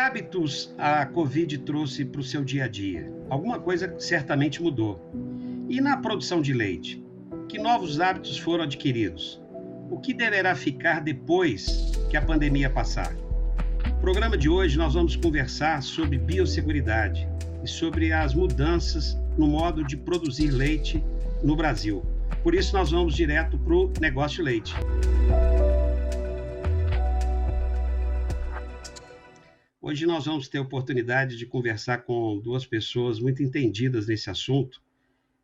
hábitos a Covid trouxe para o seu dia a dia? Alguma coisa certamente mudou. E na produção de leite? Que novos hábitos foram adquiridos? O que deverá ficar depois que a pandemia passar? No programa de hoje nós vamos conversar sobre biosseguridade e sobre as mudanças no modo de produzir leite no Brasil. Por isso nós vamos direto para o negócio leite. Hoje nós vamos ter a oportunidade de conversar com duas pessoas muito entendidas nesse assunto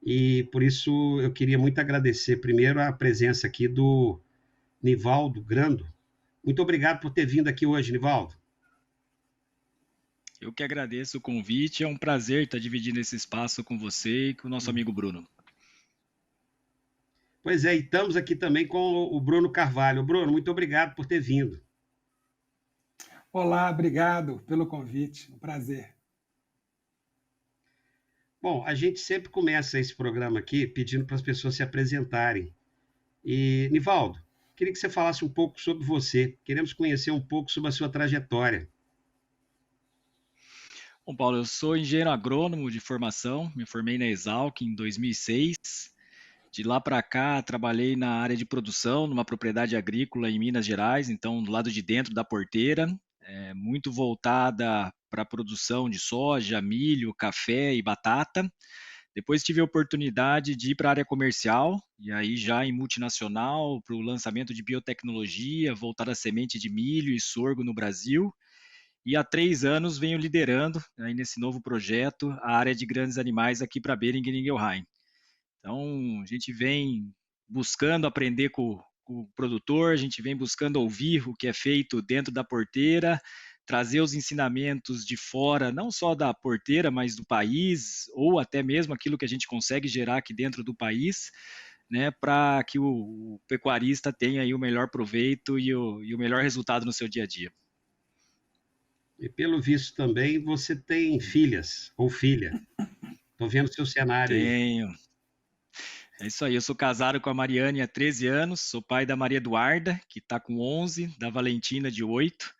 e por isso eu queria muito agradecer primeiro a presença aqui do Nivaldo Grando. Muito obrigado por ter vindo aqui hoje, Nivaldo. Eu que agradeço o convite, é um prazer estar dividindo esse espaço com você e com o nosso amigo Bruno. Pois é, e estamos aqui também com o Bruno Carvalho. Bruno, muito obrigado por ter vindo. Olá, obrigado pelo convite, um prazer. Bom, a gente sempre começa esse programa aqui pedindo para as pessoas se apresentarem. E, Nivaldo, queria que você falasse um pouco sobre você. Queremos conhecer um pouco sobre a sua trajetória. Bom, Paulo, eu sou engenheiro agrônomo de formação, me formei na Exalc em 2006. De lá para cá, trabalhei na área de produção, numa propriedade agrícola em Minas Gerais, então do lado de dentro da porteira, muito voltada para a produção de soja, milho, café e batata. Depois tive a oportunidade de ir para a área comercial, e aí já em multinacional, para o lançamento de biotecnologia, voltada à semente de milho e sorgo no Brasil. E há 3 anos venho liderando, aí nesse novo projeto, a área de grandes animais aqui para Boehringer Ingelheim. Então, a gente vem buscando aprender com o produtor, a gente vem buscando ouvir o que é feito dentro da porteira, trazer os ensinamentos de fora, não só da porteira, mas do país, ou até mesmo aquilo que a gente consegue gerar aqui dentro do país, né, para que o pecuarista tenha aí o melhor proveito e o melhor resultado no seu dia a dia. E pelo visto também você tem filhas ou filha. Estou vendo seu cenário aí. Tenho. É isso aí, eu sou casado com a Mariane há 13 anos, sou pai da Maria Eduarda, que está com 11, da Valentina de 8,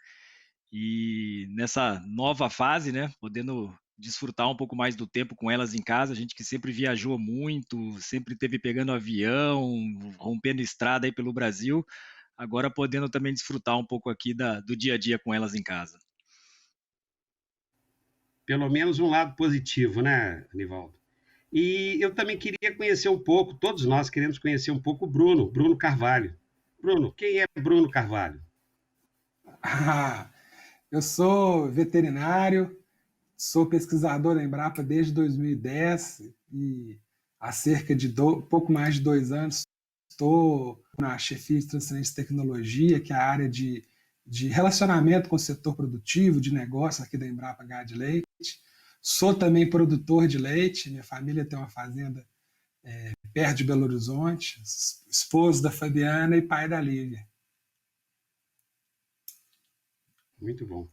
e nessa nova fase, né, podendo desfrutar um pouco mais do tempo com elas em casa, a gente que sempre viajou muito, sempre teve pegando avião, rompendo estrada aí pelo Brasil, agora podendo também desfrutar um pouco aqui do dia a dia com elas em casa. Pelo menos um lado positivo, né, Nivaldo? E eu também queria conhecer um pouco, todos nós queremos conhecer um pouco o Bruno Carvalho. Bruno, quem é Bruno Carvalho? Eu sou veterinário, sou pesquisador da Embrapa desde 2010 e há cerca de pouco mais de 2 anos estou na chefia de transferência de tecnologia, que é a área de relacionamento com o setor produtivo, de negócio aqui da Embrapa Gado de Leite. Sou também produtor de leite, minha família tem uma fazenda perto de Belo Horizonte, esposo da Fabiana e pai da Lívia. Muito bom.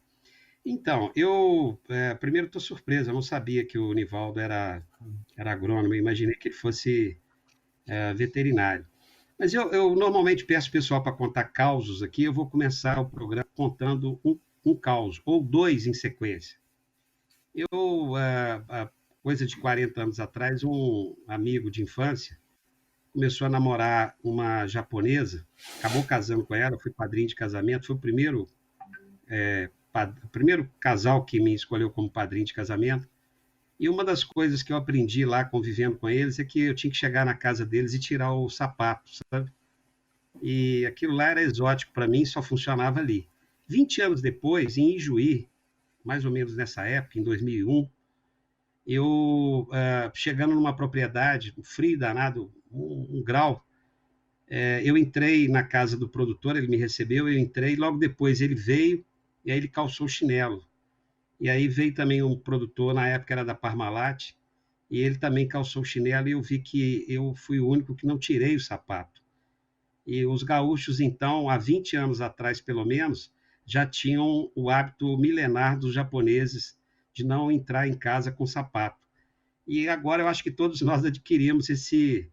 Então, eu primeiro estou surpreso, eu não sabia que o Nivaldo era agrônomo, eu imaginei que ele fosse veterinário. Mas eu normalmente peço o pessoal para contar causos aqui, eu vou começar o programa contando um caos, ou 2 em sequência. Coisa de 40 anos atrás, um amigo de infância começou a namorar uma japonesa, acabou casando com ela, fui padrinho de casamento, foi o primeiro casal que me escolheu como padrinho de casamento. E uma das coisas que eu aprendi lá convivendo com eles é que eu tinha que chegar na casa deles e tirar o sapato, sabe? E aquilo lá era exótico para mim, só funcionava ali. 20 anos depois, em Ijuí, mais ou menos nessa época, em 2001, eu, chegando numa propriedade, um frio danado, 1 grau, eu entrei na casa do produtor, ele me recebeu, eu entrei, logo depois ele veio, e aí ele calçou o chinelo. E aí veio também um produtor, na época era da Parmalat, e ele também calçou o chinelo, e eu vi que eu fui o único que não tirei o sapato. E os gaúchos, então, há 20 anos atrás, pelo menos, já tinham o hábito milenar dos japoneses de não entrar em casa com sapato. E agora eu acho que todos nós adquirimos esse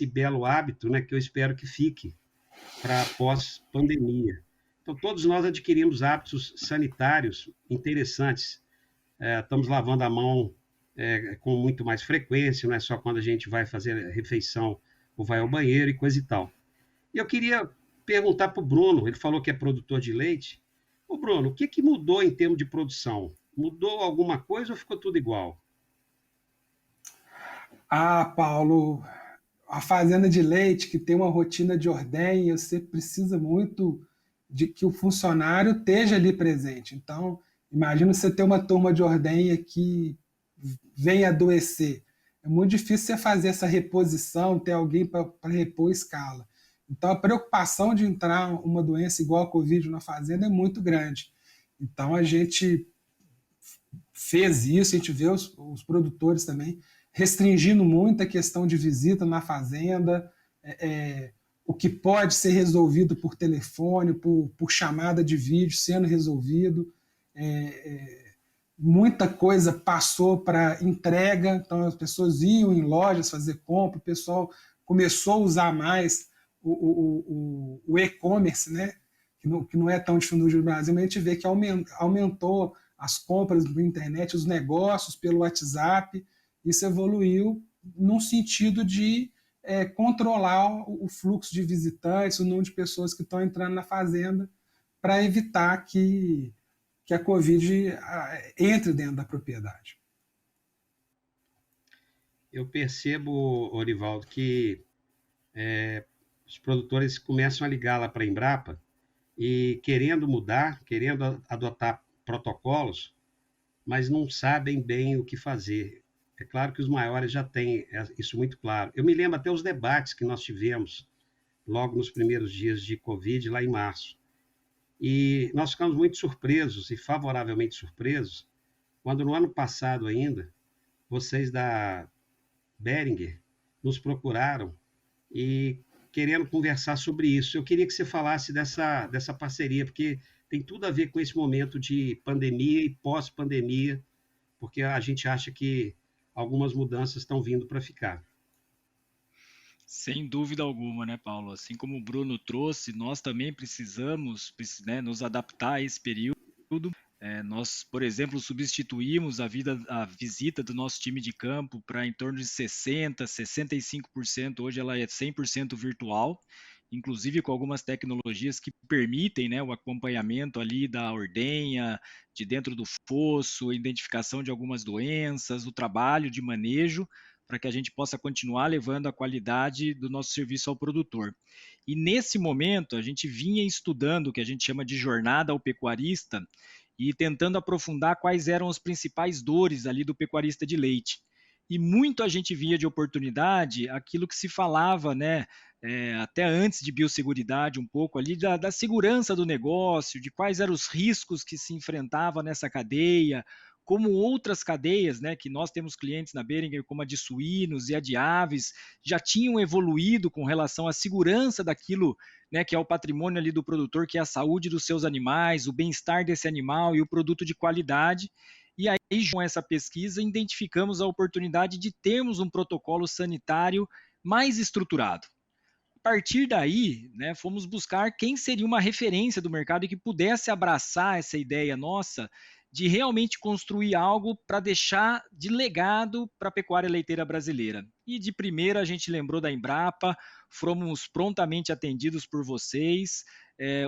belo hábito, né, que eu espero que fique para pós-pandemia. Então, todos nós adquirimos hábitos sanitários interessantes. Estamos lavando a mão com muito mais frequência, não é só quando a gente vai fazer refeição ou vai ao banheiro e coisa e tal. E eu queria perguntar para o Bruno, ele falou que é produtor de leite. Ô Bruno, o que mudou em termos de produção? Mudou alguma coisa ou ficou tudo igual? Paulo, a fazenda de leite que tem uma rotina de ordenha, você precisa muito de que o funcionário esteja ali presente. Então, imagina você ter uma turma de ordenha que vem adoecer. É muito difícil você fazer essa reposição, ter alguém para repor escala. Então, a preocupação de entrar uma doença igual a Covid na fazenda é muito grande. Então, a gente fez isso, a gente vê os produtores também restringindo muito a questão de visita na fazenda, o que pode ser resolvido por telefone, por chamada de vídeo sendo resolvido. Muita coisa passou para entrega, então as pessoas iam em lojas fazer compra, o pessoal começou a usar mais o e-commerce, né? que não é tão difundido no Brasil, mas a gente vê que aumentou as compras na internet, os negócios pelo WhatsApp. Isso evoluiu num sentido de controlar o fluxo de visitantes, o número de pessoas que estão entrando na fazenda, para evitar que a Covid entre dentro da propriedade. Eu percebo, Orivaldo, que os produtores começam a ligar lá para a Embrapa e querendo mudar, querendo adotar protocolos, mas não sabem bem o que fazer. É claro que os maiores já têm isso muito claro. Eu me lembro até os debates que nós tivemos logo nos primeiros dias de Covid, lá em março. E nós ficamos muito surpresos e favoravelmente surpresos quando no ano passado ainda, vocês da Boehringer nos procuraram e querendo conversar sobre isso. Eu queria que você falasse dessa parceria, porque tem tudo a ver com esse momento de pandemia e pós-pandemia, porque a gente acha que algumas mudanças estão vindo para ficar. Sem dúvida alguma, né, Paulo? Assim como o Bruno trouxe, nós também precisamos, né, nos adaptar a esse período. Nós, por exemplo, substituímos a visita do nosso time de campo para em torno de 60%, 65%. Hoje ela é 100% virtual, inclusive com algumas tecnologias que permitem, né, o acompanhamento ali da ordenha, de dentro do fosso, a identificação de algumas doenças, o trabalho de manejo, para que a gente possa continuar levando a qualidade do nosso serviço ao produtor. E nesse momento, a gente vinha estudando o que a gente chama de jornada ao pecuarista e tentando aprofundar quais eram as principais dores ali do pecuarista de leite. E muito a gente via de oportunidade aquilo que se falava, né, até antes de biosseguridade, um pouco ali da segurança do negócio, de quais eram os riscos que se enfrentava nessa cadeia, como outras cadeias, né, que nós temos clientes na Boehringer, como a de suínos e a de aves, já tinham evoluído com relação à segurança daquilo, né, que é o patrimônio ali do produtor, que é a saúde dos seus animais, o bem-estar desse animal e o produto de qualidade. E aí, com essa pesquisa, identificamos a oportunidade de termos um protocolo sanitário mais estruturado. A partir daí, né, fomos buscar quem seria uma referência do mercado e que pudesse abraçar essa ideia nossa de realmente construir algo para deixar de legado para a pecuária leiteira brasileira. E de primeira a gente lembrou da Embrapa, fomos prontamente atendidos por vocês.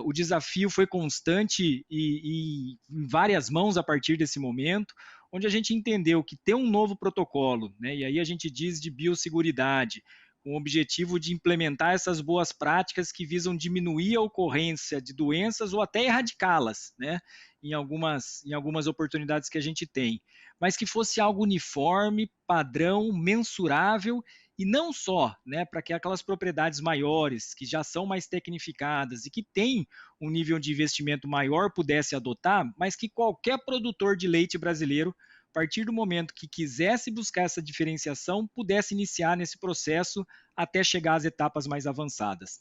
O desafio foi constante e em várias mãos a partir desse momento, onde a gente entendeu que ter um novo protocolo, né, e aí a gente diz de biosseguridade, com o objetivo de implementar essas boas práticas que visam diminuir a ocorrência de doenças ou até erradicá-las, né, em algumas oportunidades que a gente tem, mas que fosse algo uniforme, padrão, mensurável, e não só, né, para que aquelas propriedades maiores, que já são mais tecnificadas e que têm um nível de investimento maior, pudesse adotar, mas que qualquer produtor de leite brasileiro, a partir do momento que quisesse buscar essa diferenciação, pudesse iniciar nesse processo até chegar às etapas mais avançadas.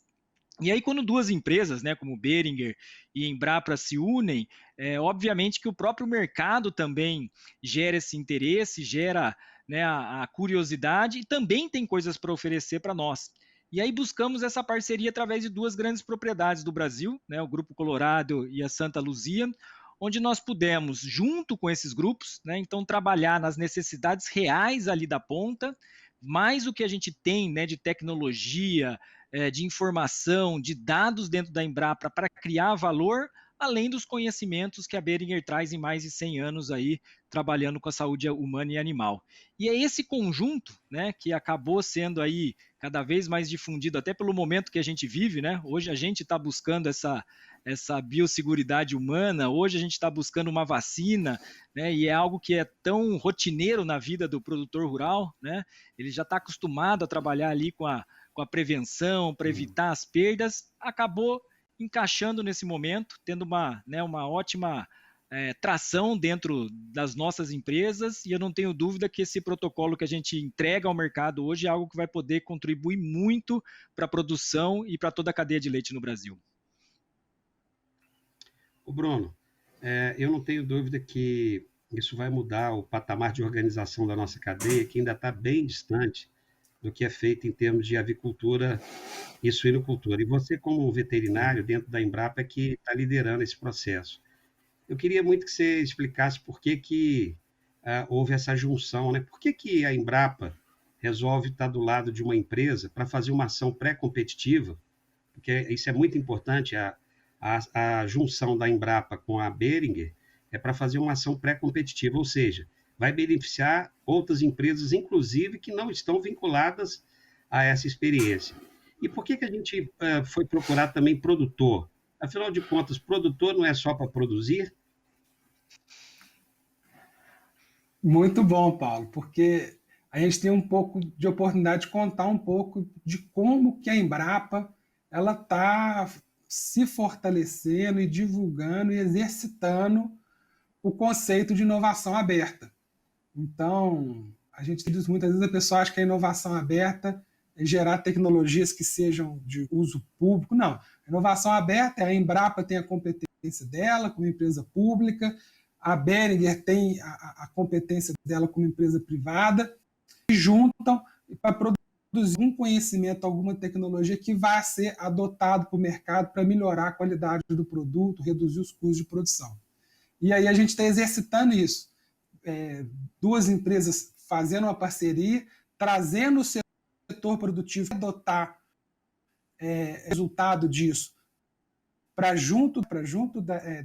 E aí, quando duas empresas, né, como Boehringer e Embrapa se unem, obviamente que o próprio mercado também gera esse interesse, gera, né, a curiosidade e também tem coisas para oferecer para nós. E aí buscamos essa parceria através de duas grandes propriedades do Brasil, né, o Grupo Colorado e a Santa Luzia, onde nós pudemos, junto com esses grupos, né, então trabalhar nas necessidades reais ali da ponta, mais o que a gente tem, né, de tecnologia, de informação, de dados dentro da Embrapa para criar valor, além dos conhecimentos que a Boehringer traz em mais de 100 anos aí, trabalhando com a saúde humana e animal. E é esse conjunto, né, que acabou sendo aí cada vez mais difundido, até pelo momento que a gente vive, né? Hoje a gente está buscando essa biosseguridade humana, hoje a gente está buscando uma vacina, né? E é algo que é tão rotineiro na vida do produtor rural, né? Ele já está acostumado a trabalhar ali com a prevenção, para evitar as perdas, acabou encaixando nesse momento, tendo uma ótima tração dentro das nossas empresas, e eu não tenho dúvida que esse protocolo que a gente entrega ao mercado hoje é algo que vai poder contribuir muito para a produção e para toda a cadeia de leite no Brasil. O Bruno, eu não tenho dúvida que isso vai mudar o patamar de organização da nossa cadeia, que ainda está bem distante do que é feito em termos de avicultura e suinocultura. E você, como veterinário dentro da Embrapa, é que está liderando esse processo. Eu queria muito que você explicasse por que houve essa junção, né? Por que a Embrapa resolve estar do lado de uma empresa para fazer uma ação pré-competitiva? Porque isso é muito importante, a junção da Embrapa com a Boehringer é para fazer uma ação pré-competitiva, ou seja, vai beneficiar outras empresas, inclusive, que não estão vinculadas a essa experiência. E por que a gente foi procurar também produtor? Afinal de contas, produtor não é só para produzir? Muito bom, Paulo, porque a gente tem um pouco de oportunidade de contar um pouco de como que a Embrapa ela está se fortalecendo e divulgando e exercitando o conceito de inovação aberta. Então, a gente diz muitas vezes, a pessoa acha que a inovação aberta é gerar tecnologias que sejam de uso público. Não, a inovação aberta é a Embrapa tem a competência dela como empresa pública, a Boehringer tem a competência dela como empresa privada, e juntam para produzir um conhecimento, alguma tecnologia que vai ser adotado para o mercado para melhorar a qualidade do produto, reduzir os custos de produção. E aí a gente está exercitando isso. Duas empresas fazendo uma parceria, trazendo o setor produtivo a adotar resultado disso para junto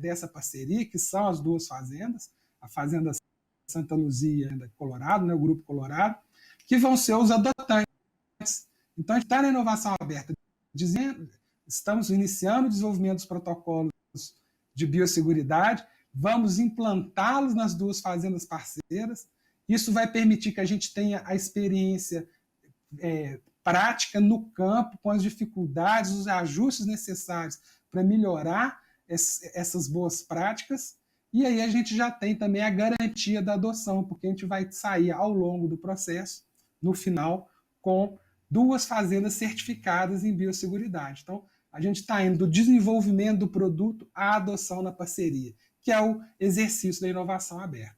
dessa parceria, que são as duas fazendas, a Fazenda Santa Luzia e a Colorado, né, o Grupo Colorado, que vão ser os adotantes. Então, a gente está na inovação aberta, estamos iniciando o desenvolvimento dos protocolos de biosseguridade, vamos implantá-los nas duas fazendas parceiras. Isso vai permitir que a gente tenha a experiência prática no campo, com as dificuldades, os ajustes necessários para melhorar essas boas práticas. E aí a gente já tem também a garantia da adoção, porque a gente vai sair ao longo do processo, no final, com duas fazendas certificadas em biosseguridade. Então, a gente está indo do desenvolvimento do produto à adoção na parceria, que é o exercício da inovação aberta.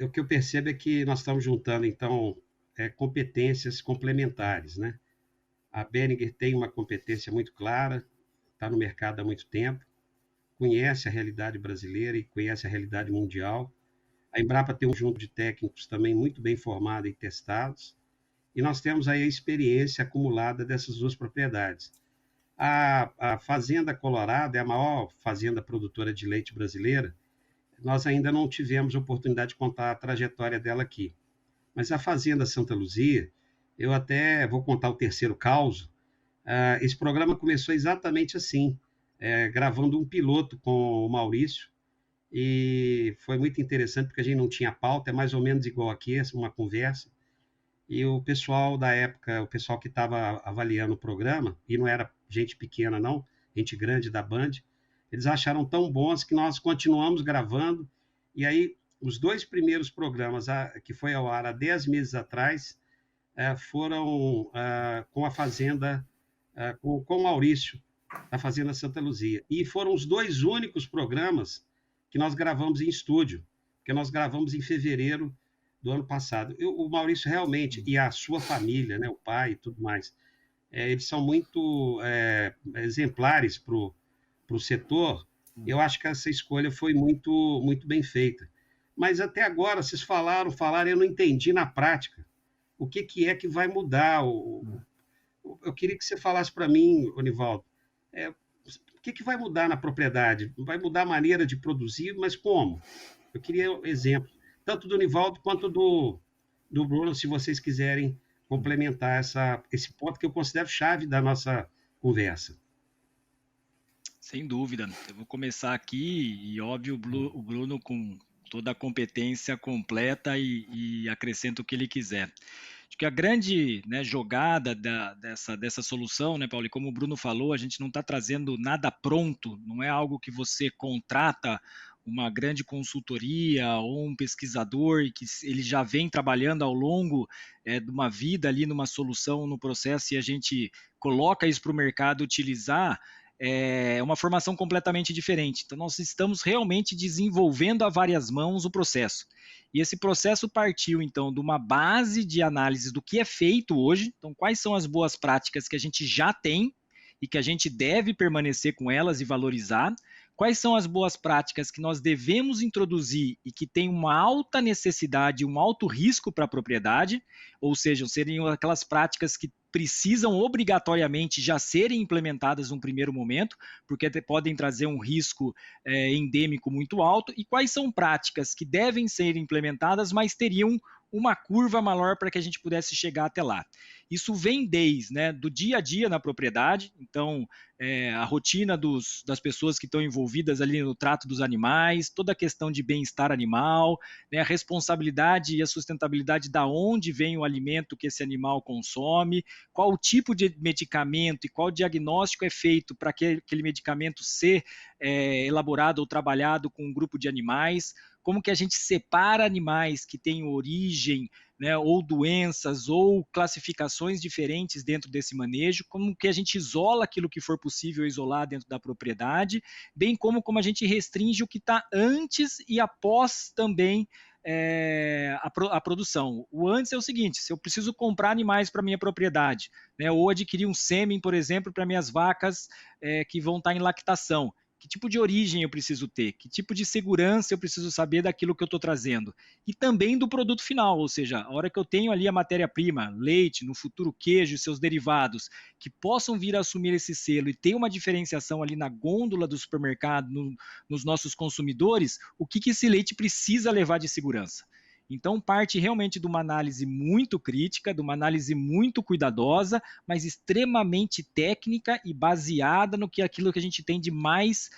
O que eu percebo é que nós estamos juntando, então, competências complementares, né? A Boehringer tem uma competência muito clara, está no mercado há muito tempo, conhece a realidade brasileira e conhece a realidade mundial. A Embrapa tem um conjunto de técnicos também muito bem formados e testados, e nós temos aí a experiência acumulada dessas duas propriedades. A Fazenda Colorado é a maior fazenda produtora de leite brasileira. Nós ainda não tivemos oportunidade de contar a trajetória dela aqui. Mas a Fazenda Santa Luzia, eu até vou contar o terceiro caos. Esse programa começou exatamente assim, gravando um piloto com o Maurício, e foi muito interessante porque a gente não tinha pauta, é mais ou menos igual aqui, uma conversa. E o pessoal da época, o pessoal que estava avaliando o programa, e não era gente pequena não, gente grande da Band, eles acharam tão bons que nós continuamos gravando, e aí os dois primeiros programas, que foi ao ar há 10 meses atrás, foram com a Fazenda, com o Maurício, da Fazenda Santa Luzia. E foram os dois únicos programas que nós gravamos em estúdio, porque nós gravamos em fevereiro do ano passado. O Maurício realmente, e a sua família, né, o pai e tudo mais, eles são muito exemplares para o setor. Eu acho que essa escolha foi muito, muito bem feita. Mas até agora, vocês falaram, eu não entendi na prática o que é que vai mudar. Eu queria que você falasse para mim, Onivaldo, o que vai mudar na propriedade? Vai mudar a maneira de produzir, mas como? Eu queria exemplos, tanto do Onivaldo quanto do Bruno, se vocês quiserem complementar esse ponto que eu considero chave da nossa conversa. Sem dúvida. Eu vou começar aqui e, óbvio, o Bruno com toda a competência completa e acrescenta o que ele quiser. Acho que a grande, né, jogada dessa solução, né, Paulo, e como o Bruno falou, a gente não está trazendo nada pronto, não é algo que você contrata uma grande consultoria ou um pesquisador e que ele já vem trabalhando ao longo de uma vida ali numa solução, no processo, e a gente coloca isso para o mercado utilizar. É uma formação completamente diferente. Então, nós estamos realmente desenvolvendo a várias mãos o processo. E esse processo partiu, então, de uma base de análise do que é feito hoje. Então, quais são as boas práticas que a gente já tem e que a gente deve permanecer com elas e valorizar? Quais são as boas práticas que nós devemos introduzir e que têm uma alta necessidade, um alto risco para a propriedade? Ou seja, seriam aquelas práticas que precisam obrigatoriamente já serem implementadas num primeiro momento, porque podem trazer um risco endêmico muito alto, e quais são práticas que devem ser implementadas, mas teriam uma curva maior para que a gente pudesse chegar até lá. Isso vem desde, né, do dia a dia na propriedade, então a rotina das pessoas que estão envolvidas ali no trato dos animais, toda a questão de bem-estar animal, né, a responsabilidade e a sustentabilidade da onde vem o alimento que esse animal consome, qual o tipo de medicamento e qual diagnóstico é feito para aquele medicamento ser elaborado ou trabalhado com um grupo de animais, como que a gente separa animais que têm origem, né, ou doenças, ou classificações diferentes dentro desse manejo, como que a gente isola aquilo que for possível isolar dentro da propriedade, bem como a gente restringe o que está antes e após também a produção. O antes é o seguinte: se eu preciso comprar animais para minha propriedade, né, ou adquirir um sêmen, por exemplo, para minhas vacas que vão estar em lactação, que tipo de origem eu preciso ter, que tipo de segurança eu preciso saber daquilo que eu estou trazendo, e também do produto final, ou seja, a hora que eu tenho ali a matéria-prima, leite, no futuro queijo e seus derivados, que possam vir a assumir esse selo e ter uma diferenciação ali na gôndola do supermercado, nos nossos consumidores, o que esse leite precisa levar de segurança. Então, parte realmente de uma análise muito crítica, de uma análise muito cuidadosa, mas extremamente técnica e baseada aquilo que a gente tem de mais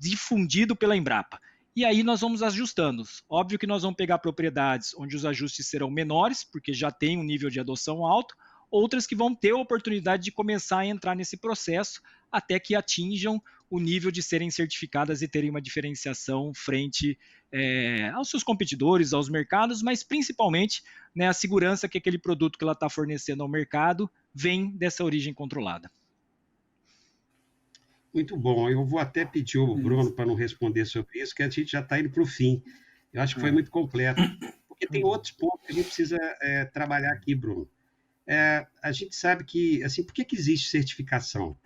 difundido pela Embrapa. E aí nós vamos ajustando. Óbvio que nós vamos pegar propriedades onde os ajustes serão menores, porque já tem um nível de adoção alto, outras que vão ter a oportunidade de começar a entrar nesse processo até que atinjam o nível de serem certificadas e terem uma diferenciação frente aos seus competidores, aos mercados, mas principalmente, né, a segurança que aquele produto que ela está fornecendo ao mercado vem dessa origem controlada. Muito bom. Eu vou até pedir ao Bruno para não responder sobre isso, que a gente já está indo para o fim. Eu acho que foi muito completo. Porque tem outros pontos que a gente precisa trabalhar aqui, Bruno. A gente sabe que, assim, por que existe certificação?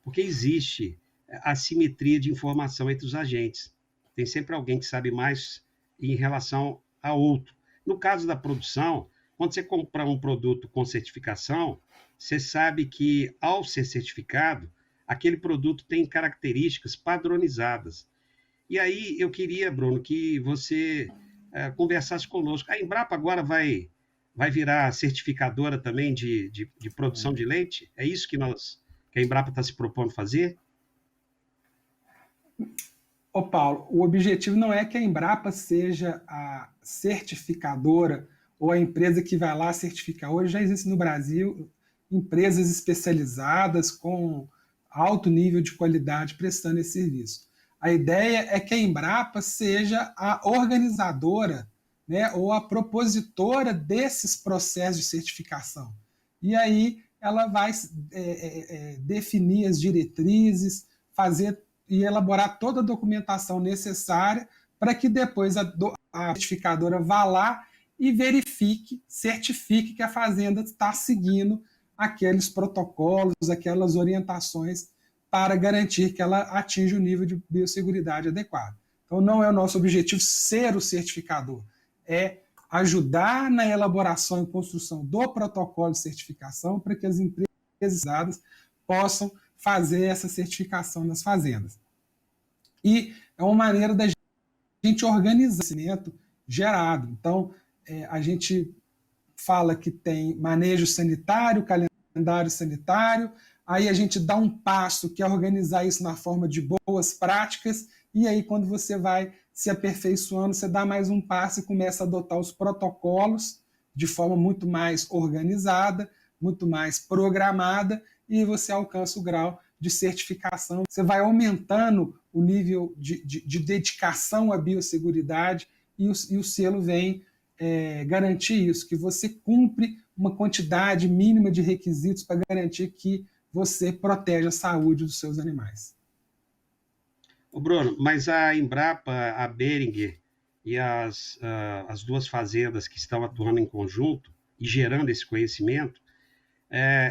Porque existe assimetria de informação entre os agentes. Tem sempre alguém que sabe mais em relação a outro. No caso da produção, quando você compra um produto com certificação, você sabe que, ao ser certificado, aquele produto tem características padronizadas. E aí eu queria, Bruno, que você conversasse conosco. A Embrapa agora vai virar certificadora também de produção de leite? É isso que a Embrapa está se propondo fazer? Ô Paulo, o objetivo não é que a Embrapa seja a certificadora ou a empresa que vai lá certificar. Hoje já existe no Brasil empresas especializadas com alto nível de qualidade prestando esse serviço. A ideia é que a Embrapa seja a organizadora, né, ou a propositora desses processos de certificação. E aí ela vai definir as diretrizes, fazer e elaborar toda a documentação necessária para que depois a certificadora vá lá e verifique, certifique que a fazenda está seguindo aqueles protocolos, aquelas orientações para garantir que ela atinja o nível de biosseguridade adequado. Então, não é o nosso objetivo ser o certificador, é ajudar na elaboração e construção do protocolo de certificação para que as empresas possam fazer essa certificação nas fazendas. E é uma maneira da gente organizar o conhecimento gerado. Então, a gente fala que tem manejo sanitário, calendário sanitário, aí a gente dá um passo que é organizar isso na forma de boas práticas, e aí quando você vai se aperfeiçoando, você dá mais um passo e começa a adotar os protocolos de forma muito mais organizada, muito mais programada, e você alcança o grau de certificação. Você vai aumentando o nível de dedicação à biosseguridade e o selo vem garantir isso, que você cumpre uma quantidade mínima de requisitos para garantir que você protege a saúde dos seus animais. Ô Bruno, mas a Embrapa, a Boehringer e as duas fazendas que estão atuando em conjunto e gerando esse conhecimento,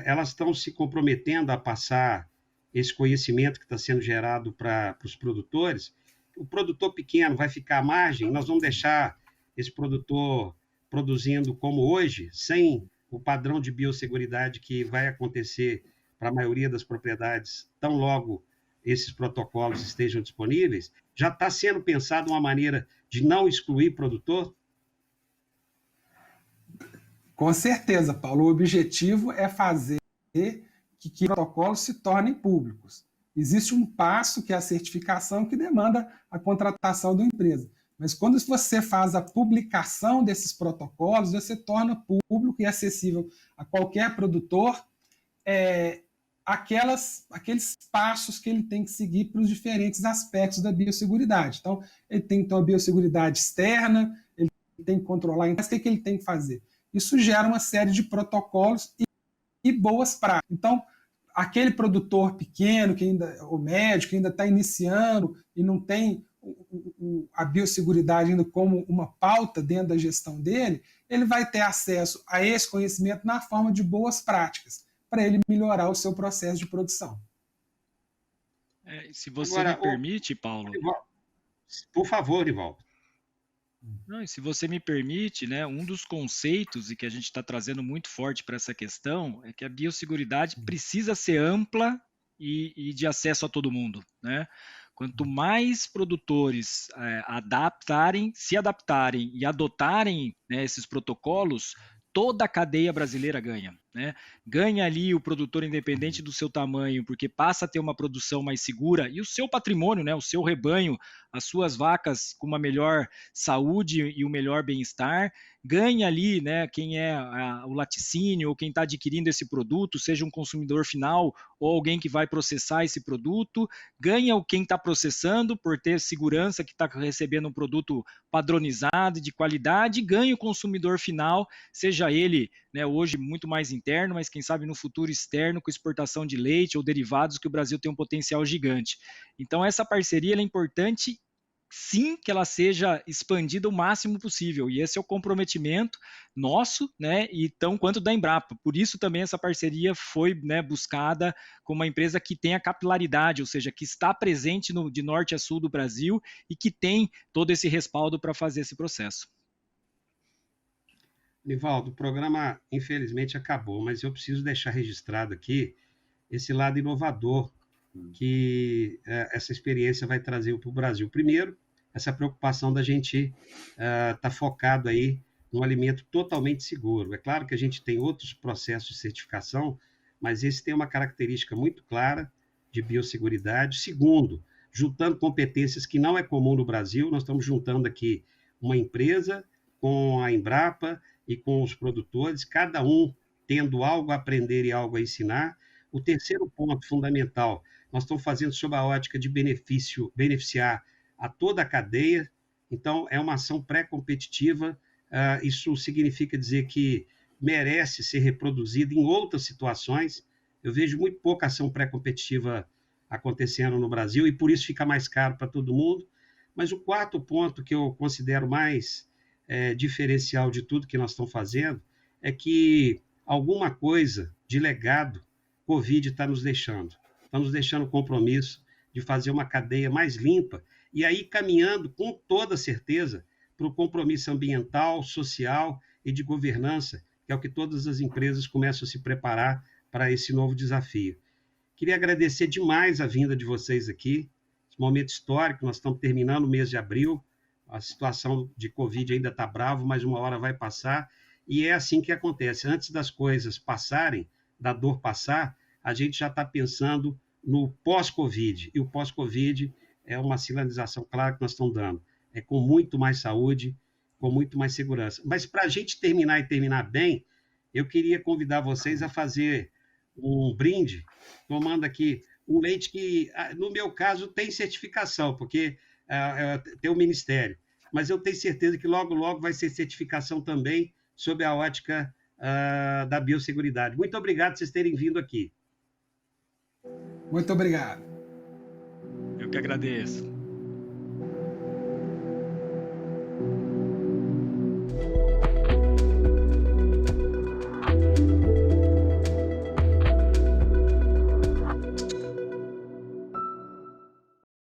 elas estão se comprometendo a passar esse conhecimento que está sendo gerado para os produtores. O produtor pequeno vai ficar à margem, nós vamos deixar esse produtor produzindo como hoje, sem o padrão de biosseguridade que vai acontecer para a maioria das propriedades, tão logo esses protocolos estejam disponíveis. Já está sendo pensado uma maneira de não excluir produtor? Com certeza, Paulo. O objetivo é fazer que os protocolos se tornem públicos. Existe um passo, que é a certificação, que demanda a contratação da empresa. Mas quando você faz a publicação desses protocolos, você torna público e acessível a qualquer produtor aqueles passos que ele tem que seguir para os diferentes aspectos da biosseguridade. Então, ele tem que ter uma biosseguridade externa, ele tem que controlar. Mas o que ele tem que fazer? Isso gera uma série de protocolos e boas práticas. Então, aquele produtor pequeno, ou médio, que ainda está iniciando e não tem a biosseguridade ainda como uma pauta dentro da gestão dele, ele vai ter acesso a esse conhecimento na forma de boas práticas, para ele melhorar o seu processo de produção. Se você me permite, Paulo... Por favor, Nivaldo. Não, se você me permite, né, um dos conceitos e que a gente está trazendo muito forte para essa questão é que a biosseguridade precisa ser ampla e de acesso a todo mundo, né? Quanto mais produtores se adaptarem e adotarem, né, esses protocolos, toda a cadeia brasileira ganha, né? Ganha ali o produtor independente do seu tamanho, porque passa a ter uma produção mais segura e o seu patrimônio, né, o seu rebanho, as suas vacas com uma melhor saúde e um melhor bem-estar. Ganha ali, né, quem é o laticínio ou quem está adquirindo esse produto, seja um consumidor final ou alguém que vai processar esse produto. Ganha quem está processando por ter segurança que está recebendo um produto padronizado e de qualidade. Ganha o consumidor final, seja ele, né, hoje muito mais interno, mas quem sabe no futuro externo, com exportação de leite ou derivados, que o Brasil tem um potencial gigante. Então essa parceria ela é importante, sim, que ela seja expandida o máximo possível, e esse é o comprometimento nosso, né, e tão quanto da Embrapa. Por isso também essa parceria foi, né, buscada com uma empresa que tem a capilaridade, ou seja, que está presente de norte a sul do Brasil e que tem todo esse respaldo para fazer esse processo. Nivaldo, o programa infelizmente acabou, mas eu preciso deixar registrado aqui esse lado inovador que essa experiência vai trazer para o Brasil. Primeiro, essa preocupação da gente estar focado aí num alimento totalmente seguro. É claro que a gente tem outros processos de certificação, mas esse tem uma característica muito clara de biosseguridade. Segundo, juntando competências que não é comum no Brasil, nós estamos juntando aqui uma empresa com a Embrapa e com os produtores, cada um tendo algo a aprender e algo a ensinar. O terceiro ponto fundamental, nós estamos fazendo sob a ótica de beneficiar a toda a cadeia, então é uma ação pré-competitiva, isso significa dizer que merece ser reproduzida em outras situações. Eu vejo muito pouca ação pré-competitiva acontecendo no Brasil e por isso fica mais caro para todo mundo. Mas o quarto ponto que eu considero mais diferencial de tudo que nós estamos fazendo é que alguma coisa de legado Covid está nos deixando. Está nos deixando o compromisso de fazer uma cadeia mais limpa e aí caminhando com toda certeza para o compromisso ambiental, social e de governança, que é o que todas as empresas começam a se preparar para esse novo desafio. Queria agradecer demais a vinda de vocês aqui, esse momento histórico, nós estamos terminando o mês de abril, a situação de Covid ainda está brava, mas uma hora vai passar, e é assim que acontece. Antes das coisas passarem, da dor passar, a gente já está pensando no pós-Covid, e o pós-Covid é uma sinalização clara que nós estamos dando. É com muito mais saúde, com muito mais segurança. Mas para a gente terminar e terminar bem, eu queria convidar vocês a fazer um brinde, tomando aqui um leite que, no meu caso, tem certificação, porque tem o Ministério. Mas eu tenho certeza que logo, logo vai ser certificação também sob a ótica da biosseguridade. Muito obrigado por vocês terem vindo aqui. Muito obrigado. Eu que agradeço.